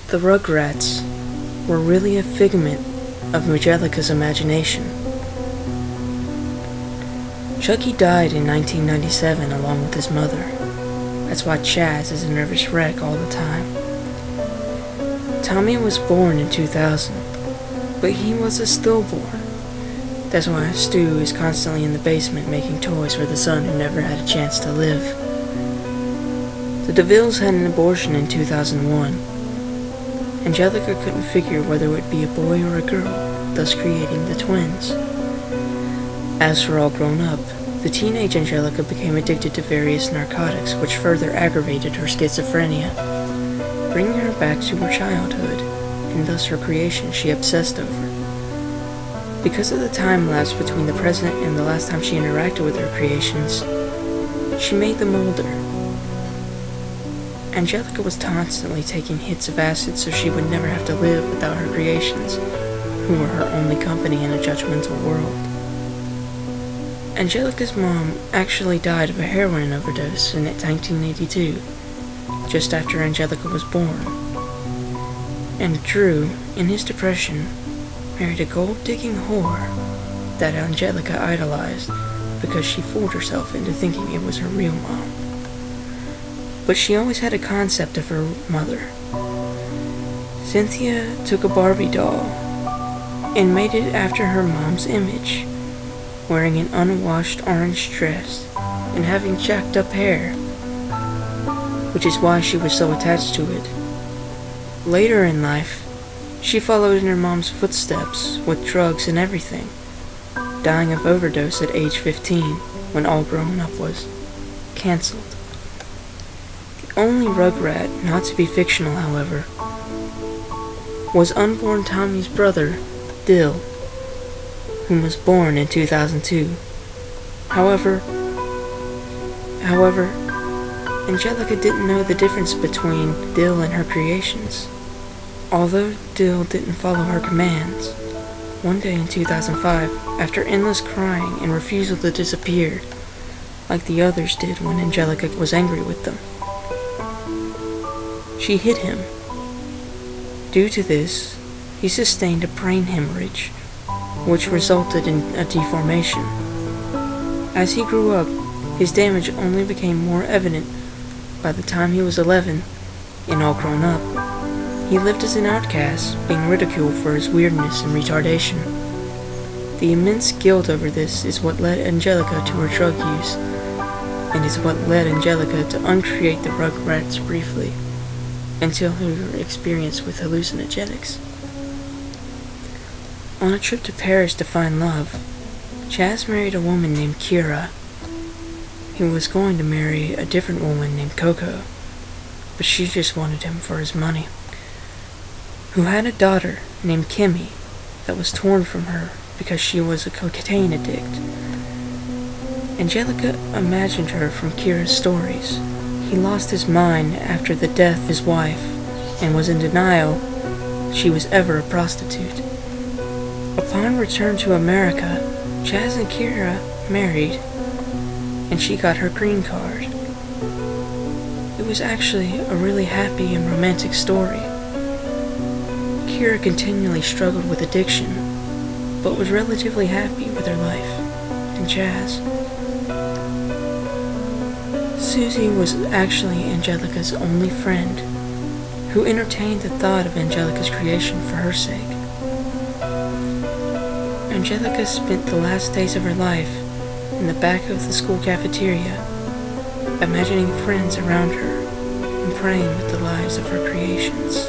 The Rugrats were really a figment of Angelica's imagination. Chucky died in 1997 along with his mother. That's why Chaz is a nervous wreck all the time. Tommy was born in 2000, but he was a stillborn. That's why Stu is constantly in the basement making toys for the son who never had a chance to live. The DeVilles had an abortion in 2001. Angelica couldn't figure whether it would be a boy or a girl, thus creating the twins. As for All Grown Up, the teenage Angelica became addicted to various narcotics, which further aggravated her schizophrenia, bringing her back to her childhood, and thus her creation she obsessed over. Because of the time lapse between the present and the last time she interacted with her creations, she made them older. Angelica was constantly taking hits of acid so she would never have to live without her creations, who were her only company in a judgmental world. Angelica's mom actually died of a heroin overdose in 1982, just after Angelica was born. And Drew, in his depression, married a gold-digging whore that Angelica idolized because she fooled herself into thinking it was her real mom. But she always had a concept of her mother. Cynthia took a Barbie doll and made it after her mom's image, wearing an unwashed orange dress and having jacked up hair, which is why she was so attached to it. Later in life, she followed in her mom's footsteps with drugs and everything, dying of overdose at age 15 when All Grown Up was cancelled. The only Rugrat not to be fictional, however, was unborn Tommy's brother, Dill, whom was born in 2002. However, Angelica didn't know the difference between Dill and her creations. Although Dill didn't follow her commands, one day in 2005, after endless crying and refusal to disappear, like the others did when Angelica was angry with them, she hit him. Due to this, he sustained a brain hemorrhage, which resulted in a deformation. As he grew up, his damage only became more evident by the time he was 11 and All Grown Up. He lived as an outcast, being ridiculed for his weirdness and retardation. The immense guilt over this is what led Angelica to her drug use, and is what led Angelica to uncreate the Rugrats briefly, until her experience with hallucinogenics. On a trip to Paris to find love, Chaz married a woman named Kira. He was going to marry a different woman named Coco, but she just wanted him for his money, who had a daughter named Kimmy that was torn from her because she was a cocaine addict. Angelica imagined her from Kira's stories. He lost his mind after the death of his wife and was in denial she was ever a prostitute. Upon return to America, Chaz and Kira married, and she got her green card. It was actually a really happy and romantic story. Kira continually struggled with addiction, but was relatively happy with her life. And Chaz, Susie was actually Angelica's only friend, who entertained the thought of Angelica's creation for her sake. Angelica spent the last days of her life in the back of the school cafeteria, imagining friends around her and praying with the lives of her creations.